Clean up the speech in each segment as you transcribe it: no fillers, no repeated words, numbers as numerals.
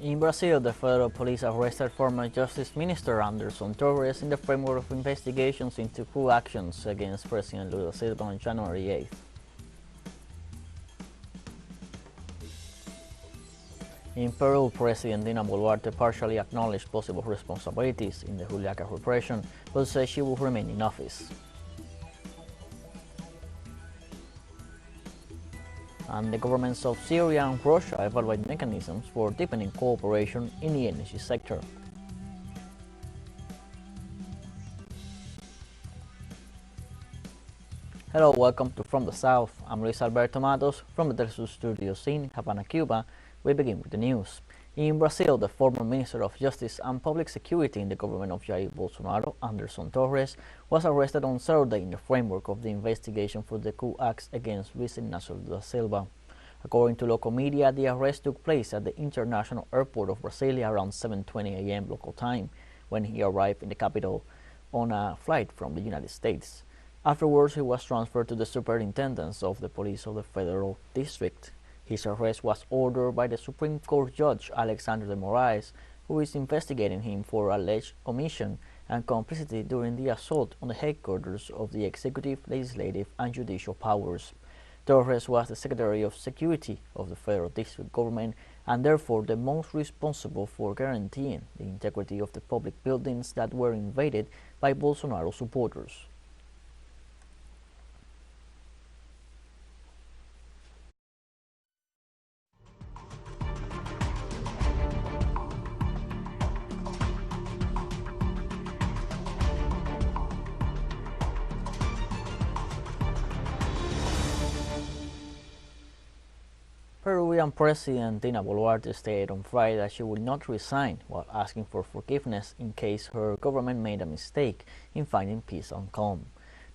In Brazil, the federal police arrested former Justice Minister Anderson Torres in the framework of investigations into coup actions against President Lula da Silva on January 8th. In Peru, President Boluarte partially acknowledged possible responsibilities in the Juliaca repression, but said she will remain in office. And the governments of Syria and Russia evaluate mechanisms for deepening cooperation in the energy sector. Hello, welcome to From the South. I'm Luis Alberto Matos from the TeleSUR studios in Havana, Cuba. We begin with the news. In Brazil, the former Minister of Justice and Public Security in the government of Jair Bolsonaro, Anderson Torres, was arrested on Saturday in the framework of the investigation for the coup acts against Luis Ignacio da Silva. According to local media, the arrest took place at the international airport of Brasilia around 7:20 a.m. local time, when he arrived in the capital on a flight from the United States. Afterwards, he was transferred to the superintendents of the police of the federal district. His arrest was ordered by the Supreme Court Judge Alexandre de Moraes, who is investigating him for alleged omission and complicity during the assault on the headquarters of the executive, legislative, and judicial powers. Torres was the Secretary of Security of the federal district government and therefore the most responsible for guaranteeing the integrity of the public buildings that were invaded by Bolsonaro supporters. Peruvian President Boluarte stated on Friday that she would not resign while asking for forgiveness in case her government made a mistake in finding peace and calm.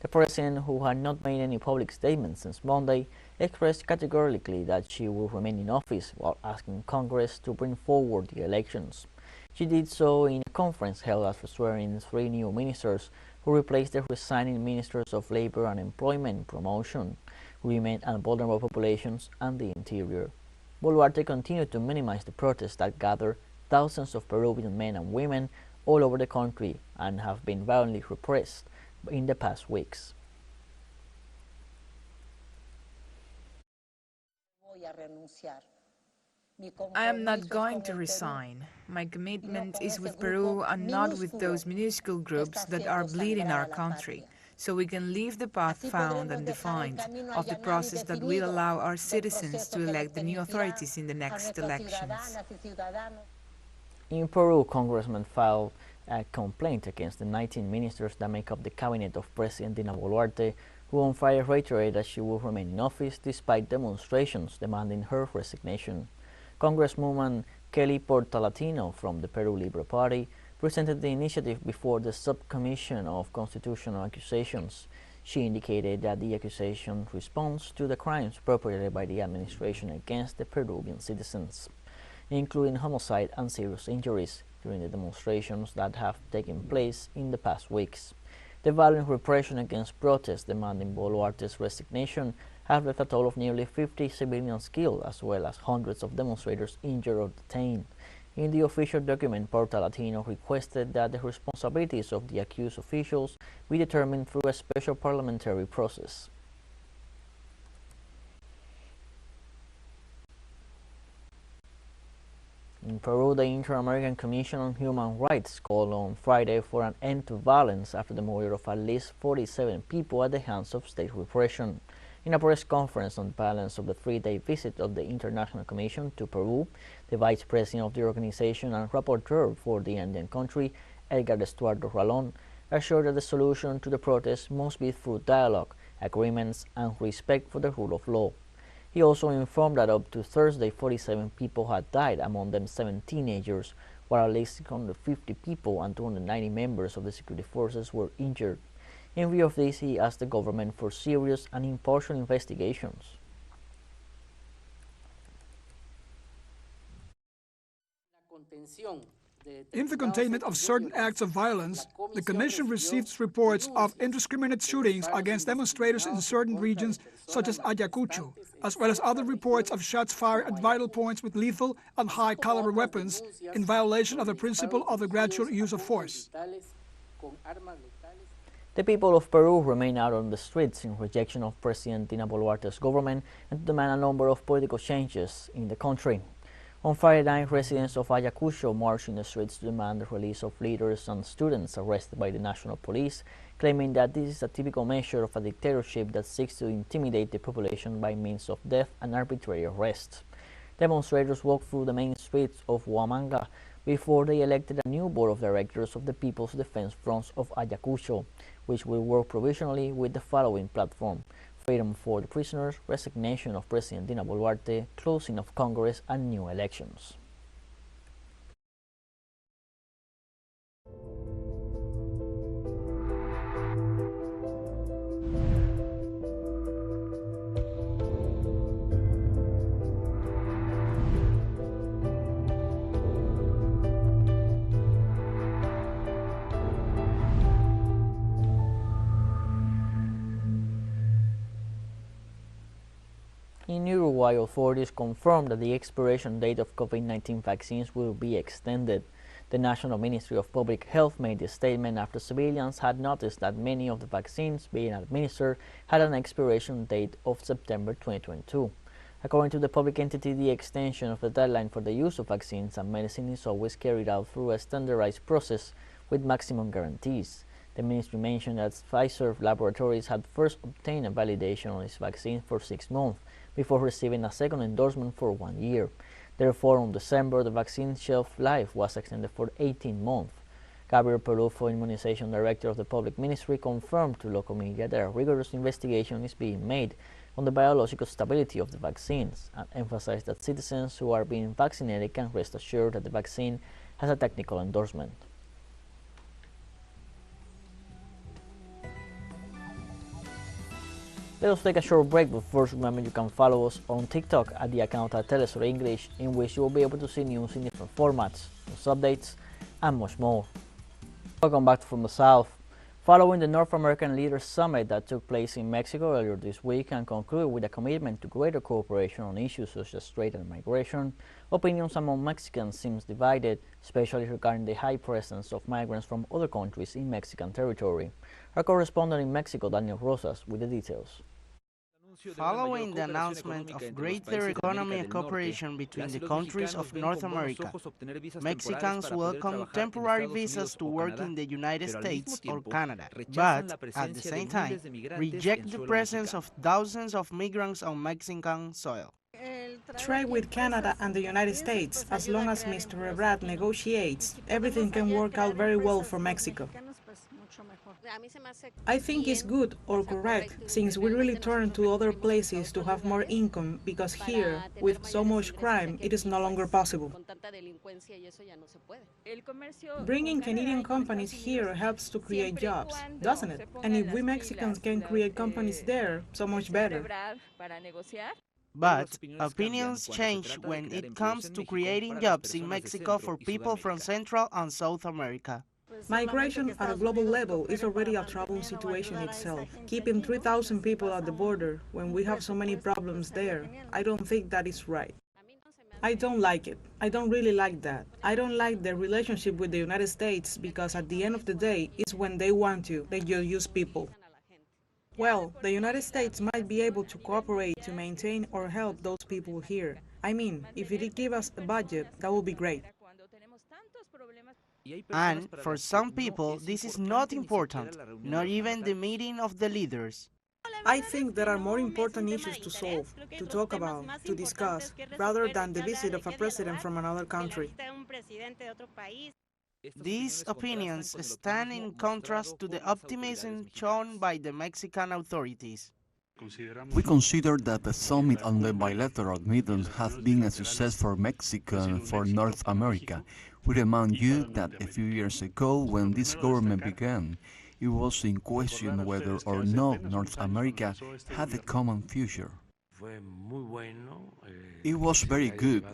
The president, who had not made any public statements since Monday, expressed categorically that she will remain in office while asking Congress to bring forward the elections. She did so in a conference held after swearing three new ministers who replaced the resigning ministers of Labor and Employment, Promotion, Women and Vulnerable Populations, and the Interior. Boluarte continued to minimize the protests that gathered thousands of Peruvian men and women all over the country and have been violently repressed in the past weeks. I am not going to resign. My commitment is with Peru and not with those minuscule groups that are bleeding our country, so we can leave the path found and defined of the process that will allow our citizens to elect the new authorities in the next elections. In Peru, congressmen filed a complaint against the 19 ministers that make up the cabinet of President Boluarte, who on Friday reiterated that she will remain in office despite demonstrations demanding her resignation. Congresswoman Kelly Portalatino from the Peru Libre Party presented the initiative before the Subcommission of Constitutional Accusations. She indicated that the accusation responds to the crimes perpetrated by the administration against the Peruvian citizens, including homicide and serious injuries during the demonstrations that have taken place in the past weeks. The violent repression against protests demanding Boluarte's resignation have left a total of nearly 50 civilians killed, as well as hundreds of demonstrators injured or detained. In the official document, Portalatino requested that the responsibilities of the accused officials be determined through a special parliamentary process. In Peru, the Inter-American Commission on Human Rights called on Friday for an end to violence after the murder of at least 47 people at the hands of state repression. In a press conference on the balance of the three-day visit of the International Commission to Peru, the vice president of the organization and rapporteur for the Andean country, Edgar Estuardo Ralón, assured that the solution to the protests must be through dialogue, agreements, and respect for the rule of law. He also informed that up to Thursday, 47 people had died, among them 7 teenagers, while at least 650 people and 290 members of the security forces were injured. In view of this, he asked the government for serious and impartial investigations. In the containment of certain acts of violence, the Commission receives reports of indiscriminate shootings against demonstrators in certain regions such as Ayacucho, as well as other reports of shots fired at vital points with lethal and high-caliber weapons in violation of the principle of the gradual use of force. The people of Peru remain out on the streets in rejection of President Boluarte's government and to demand a number of political changes in the country. On Friday night, residents of Ayacucho marched in the streets to demand the release of leaders and students arrested by the national police, claiming that this is a typical measure of a dictatorship that seeks to intimidate the population by means of death and arbitrary arrests. Demonstrators walked through the main streets of Huamanga before they elected a new board of directors of the People's Defense Front of Ayacucho, which will work provisionally with the following platform: freedom for the prisoners, resignation of President Boluarte, closing of Congress, and new elections. In Uruguay, authorities confirmed that the expiration date of COVID-19 vaccines will be extended. The National Ministry of Public Health made this statement after civilians had noticed that many of the vaccines being administered had an expiration date of September 2022. According to the public entity, the extension of the deadline for the use of vaccines and medicine is always carried out through a standardized process with maximum guarantees. The ministry mentioned that Pfizer laboratories had first obtained a validation on its vaccine for 6 months before receiving a second endorsement for 1 year. Therefore, in December, the vaccine shelf life was extended for 18 months. Gabriel Perufo, Immunization Director of the Public Ministry, confirmed to local media that a rigorous investigation is being made on the biological stability of the vaccines and emphasized that citizens who are being vaccinated can rest assured that the vaccine has a technical endorsement. Let us take a short break, but first remember you can follow us on TikTok at the account at TeleSUR English, in which you will be able to see news in different formats, news updates, and much more. Welcome back from the South. Following the North American Leaders Summit that took place in Mexico earlier this week and concluded with a commitment to greater cooperation on issues such as trade and migration, opinions among Mexicans seems divided, especially regarding the high presence of migrants from other countries in Mexican territory. Our correspondent in Mexico, Daniel Rosas, with the details. Following the announcement of greater economic cooperation between the countries of North America, Mexicans welcome temporary visas to work in the United States or Canada, but at the same time reject the presence of thousands of migrants on Mexican soil. Trade with Canada and the United States, as long as Mr. Ebrard negotiates, everything can work out very well for Mexico. I think it's good or correct, since we really turn to other places to have more income, because here, with so much crime, it is no longer possible. Bringing Canadian companies here helps to create jobs, doesn't it? And if we Mexicans can create companies there, so much better. But opinions change when it comes to creating jobs in Mexico for people from Central and South America. Migration at a global level is already a troubled situation itself. Keeping 3,000 people at the border when we have so many problems there, I don't think that is right. I don't like it. I don't really like that. I don't like the relationship with the United States because at the end of the day, it's when they want you, they just use people. Well, the United States might be able to cooperate to maintain or help those people here. I mean, if it give us a budget, that would be great. And for some people, this is not important, not even the meeting of the leaders. I think there are more important issues to solve, to talk about, to discuss, rather than the visit of a president from another country. These opinions stand in contrast to the optimism shown by the Mexican authorities. We consider that the summit on the bilateral meetings has been a success for Mexico and for North America. We remind you that a few years ago, when this government began, it was in question whether or not North America had a common future. It was very good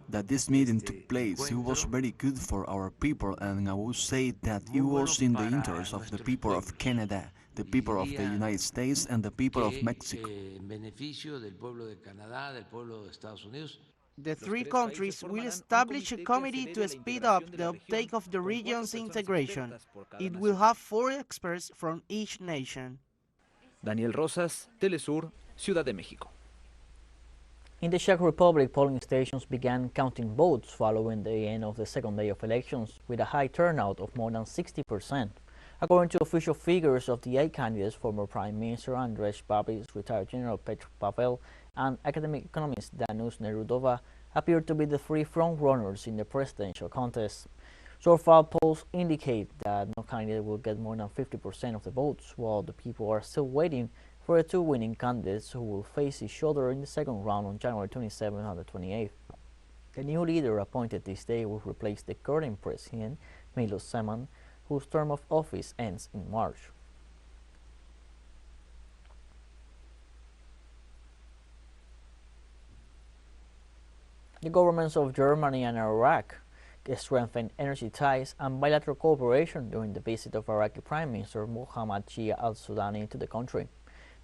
that this meeting took place. It was very good for our people, and I would say that it was in the interest of the people of Canada, the people of the United States, and the people of Mexico. The three countries will establish a committee to speed up the uptake of the region's integration. It will have 4 experts from each nation. Daniel Rosas, TeleSUR, Ciudad de México. In the Czech Republic, polling stations began counting votes following the end of the second day of elections, with a high turnout of more than 60%. According to official figures of the 8 candidates, former Prime Minister Andrzej Babis, retired General Petr Pavel, and academic economist Danush Nerudova appeared to be the 3 front-runners in the presidential contest. So far, polls indicate that no candidate will get more than 50% of the votes, while the people are still waiting for the 2 winning candidates who will face each other in the second round on January 27th and the 28th. The new leader appointed this day will replace the current president, Milos Zeman, whose term of office ends in March. The governments of Germany and Iraq strengthened energy ties and bilateral cooperation during the visit of Iraqi Prime Minister Mohammad Shia al-Sudani to the country.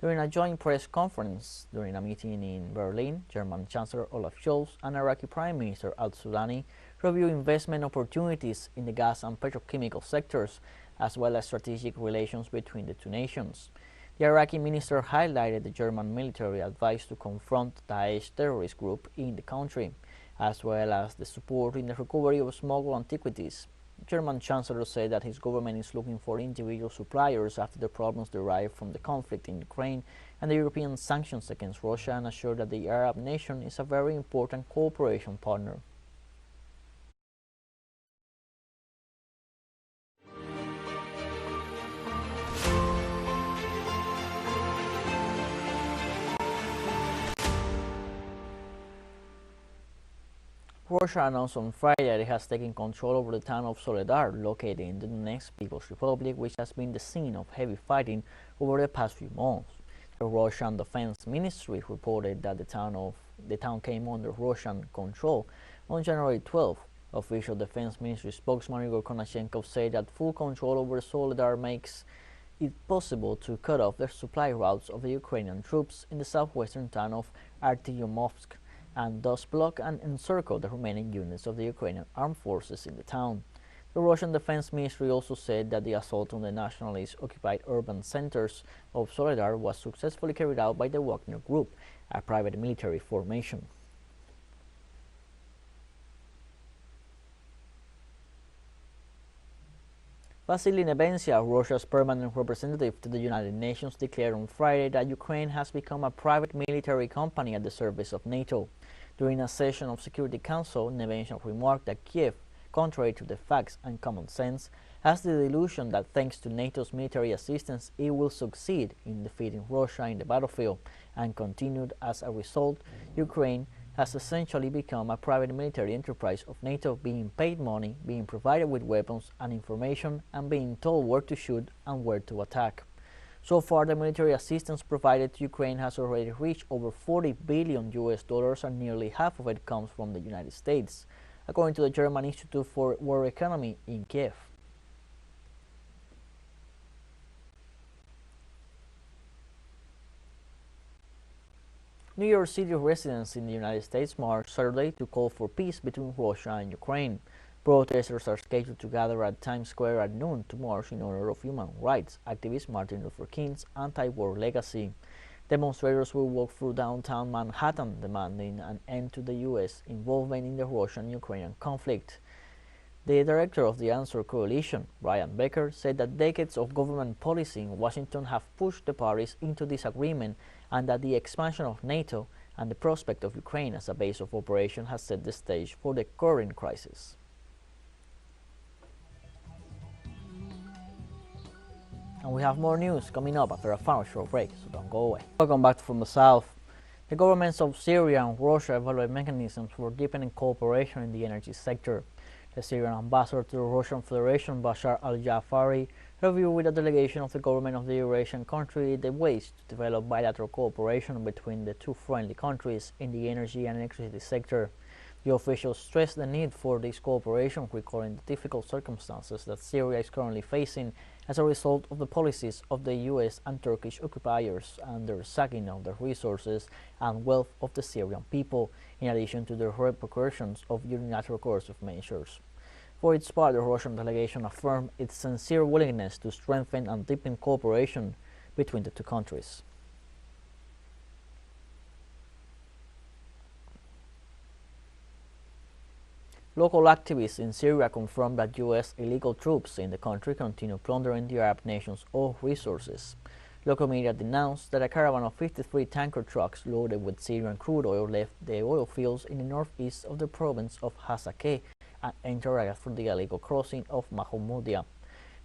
During a joint press conference during a meeting in Berlin, German Chancellor Olaf Scholz and Iraqi Prime Minister al-Sudani reviewed investment opportunities in the gas and petrochemical sectors, as well as strategic relations between the 2 nations. The Iraqi minister highlighted the German military advice to confront Daesh terrorist group in the country, as well as the support in the recovery of smuggled antiquities. The German Chancellor said that his government is looking for individual suppliers after the problems derived from the conflict in Ukraine and the European sanctions against Russia, and assured that the Arab nation is a very important cooperation partner. Russia announced on Friday that it has taken control over the town of Soledar, located in the Donetsk People's Republic, which has been the scene of heavy fighting over the past few months. The Russian Defense Ministry reported that the town came under Russian control on January 12. Official Defense Ministry spokesman Igor Konashenkov said that full control over Soledar makes it possible to cut off the supply routes of the Ukrainian troops in the southwestern town of Artyomov, and thus block and encircle the remaining units of the Ukrainian armed forces in the town. The Russian Defense Ministry also said that the assault on the nationalist-occupied urban centers of Soledar was successfully carried out by the Wagner Group, a private military formation. Vasily Nebensia, Russia's permanent representative to the United Nations, declared on Friday that Ukraine has become a private military company at the service of NATO. During a session of Security Council, Nebensia remarked that Kiev, contrary to the facts and common sense, has the delusion that thanks to NATO's military assistance it will succeed in defeating Russia in the battlefield, and continued, as a result, Ukraine has essentially become a private military enterprise of NATO, being paid money, being provided with weapons and information, and being told where to shoot and where to attack. So far, the military assistance provided to Ukraine has already reached over $40 billion, and nearly half of it comes from the United States, according to the German Institute for World Economy in Kiev. New York City residents in the United States marched Saturday to call for peace between Russia and Ukraine. Protesters are scheduled to gather at Times Square at noon to march in honor of human rights activist Martin Luther King's anti-war legacy. Demonstrators will walk through downtown Manhattan, demanding an end to the U.S. involvement in the Russian-Ukrainian conflict. The director of the Answer Coalition, Brian Becker, said that decades of government policy in Washington have pushed the parties into disagreement, and that the expansion of NATO and the prospect of Ukraine as a base of operation has set the stage for the current crisis. And we have more news coming up after a final short break, so don't go away. Welcome back from the south. The governments of Syria and Russia evaluate mechanisms for deepening cooperation in the energy sector. The Syrian ambassador to the Russian Federation, Bashar al-Jafari, Review with a delegation of the government of the Eurasian country the ways to develop bilateral cooperation between the two friendly countries in the energy and electricity sector. The officials stressed the need for this cooperation, recalling the difficult circumstances that Syria is currently facing as a result of the policies of the US and Turkish occupiers and their sacking of the resources and wealth of the Syrian people, in addition to the repercussions of unilateral coercive measures. For its part, the Russian delegation affirmed its sincere willingness to strengthen and deepen cooperation between the two countries. Local activists in Syria confirmed that U.S. illegal troops in the country continue plundering the Arab nation's oil resources. Local media denounced that a caravan of 53 tanker trucks loaded with Syrian crude oil left the oil fields in the northeast of the province of Hasakeh and entered through the illegal crossing of Mahmoudia.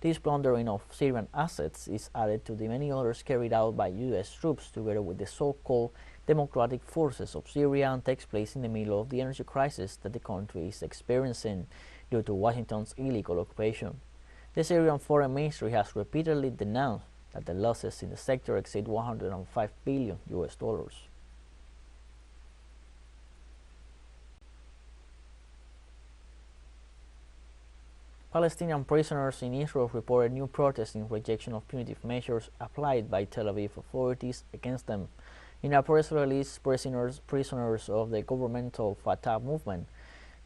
This plundering of Syrian assets is added to the many others carried out by U.S. troops together with the so-called democratic forces of Syria and takes place in the middle of the energy crisis that the country is experiencing due to Washington's illegal occupation. The Syrian Foreign Ministry has repeatedly denounced that the losses in the sector exceed $105 billion. Palestinian prisoners in Israel reported new protests in rejection of punitive measures applied by Tel Aviv authorities against them. In a press release, prisoners of the governmental Fatah movement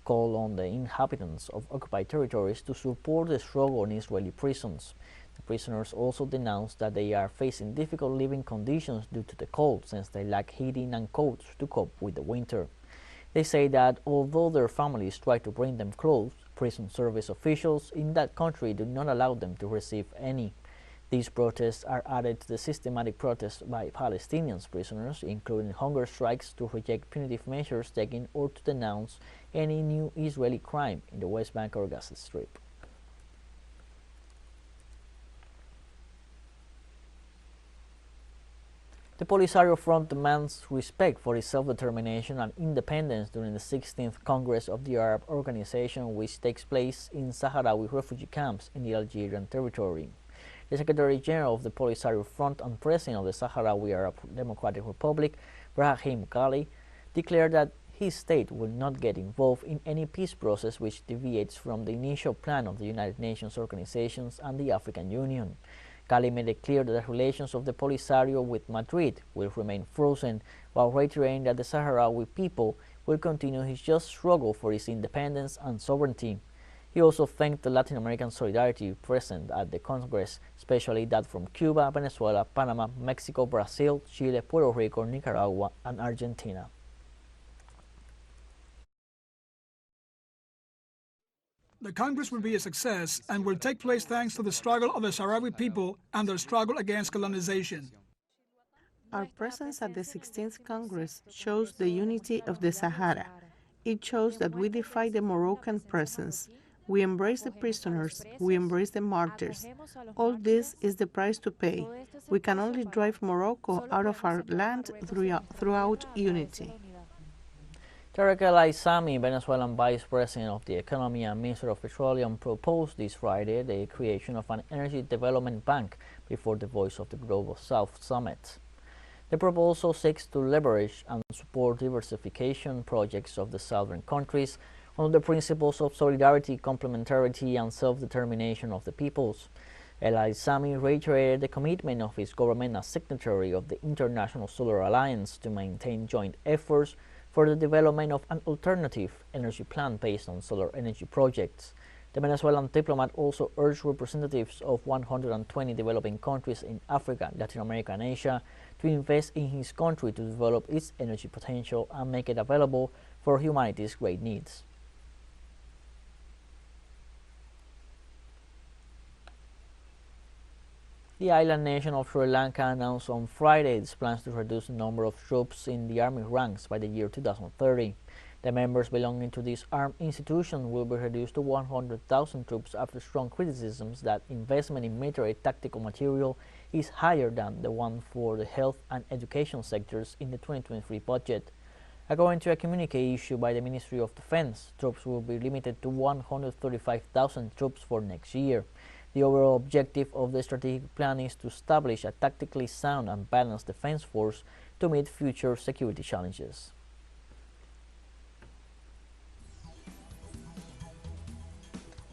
called on the inhabitants of occupied territories to support the struggle in Israeli prisons. The prisoners also denounced that they are facing difficult living conditions due to the cold, since they lack heating and coats to cope with the winter. They say that although their families try to bring them clothes, prison service officials in that country do not allow them to receive any. These protests are added to the systematic protests by Palestinian prisoners, including hunger strikes to reject punitive measures taken or to denounce any new Israeli crime in the West Bank or Gaza Strip. The Polisario Front demands respect for its self-determination and independence during the 16th Congress of the Arab Organization, which takes place in Sahrawi refugee camps in the Algerian territory. The Secretary General of the Polisario Front and President of the Sahrawi Arab Democratic Republic, Brahim Ghali, declared that his state will not get involved in any peace process which deviates from the initial plan of the United Nations organizations and the African Union. Ghali made it clear that the relations of the Polisario with Madrid will remain frozen, while reiterating that the Sahrawi people will continue his just struggle for its independence and sovereignty. He also thanked the Latin American solidarity present at the Congress, especially that from Cuba, Venezuela, Panama, Mexico, Brazil, Chile, Puerto Rico, Nicaragua, and Argentina. The Congress will be a success and will take place thanks to the struggle of the Sahrawi people and their struggle against colonization. Our presence at the 16th Congress shows the unity of the Sahara. It shows that we defy the Moroccan presence. We embrace the prisoners, we embrace the martyrs. All this is the price to pay. We can only drive Morocco out of our land throughout unity. Tarek El Aissami, Venezuelan Vice President of the Economy and Minister of Petroleum, proposed this Friday the creation of an energy development bank before the Voice of the Global South Summit. The proposal seeks to leverage and support diversification projects of the southern countries under the principles of solidarity, complementarity, and self-determination of the peoples. El Aissami reiterated the commitment of his government as signatory of the International Solar Alliance to maintain joint efforts for the development of an alternative energy plan based on solar energy projects. The Venezuelan diplomat also urged representatives of 120 developing countries in Africa, Latin America, and Asia to invest in his country to develop its energy potential and make it available for humanity's great needs. The island nation of Sri Lanka announced on Friday its plans to reduce the number of troops in the army ranks by the year 2030. The members belonging to this armed institution will be reduced to 100,000 troops after strong criticisms that investment in military tactical material is higher than the one for the health and education sectors in the 2023 budget. According to a communique issued by the Ministry of Defense, troops will be limited to 135,000 troops for next year. The overall objective of the strategic plan is to establish a tactically sound and balanced defense force to meet future security challenges.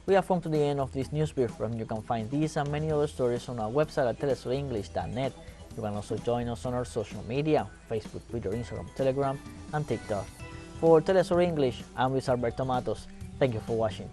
We have come to the end of this news brief, and you can find these and many other stories on our website at telesurenglish.net. You can also join us on our social media, Facebook, Twitter, Instagram, Telegram, and TikTok. For TeleSUR English, I'm Luis Alberto Matos. Thank you for watching.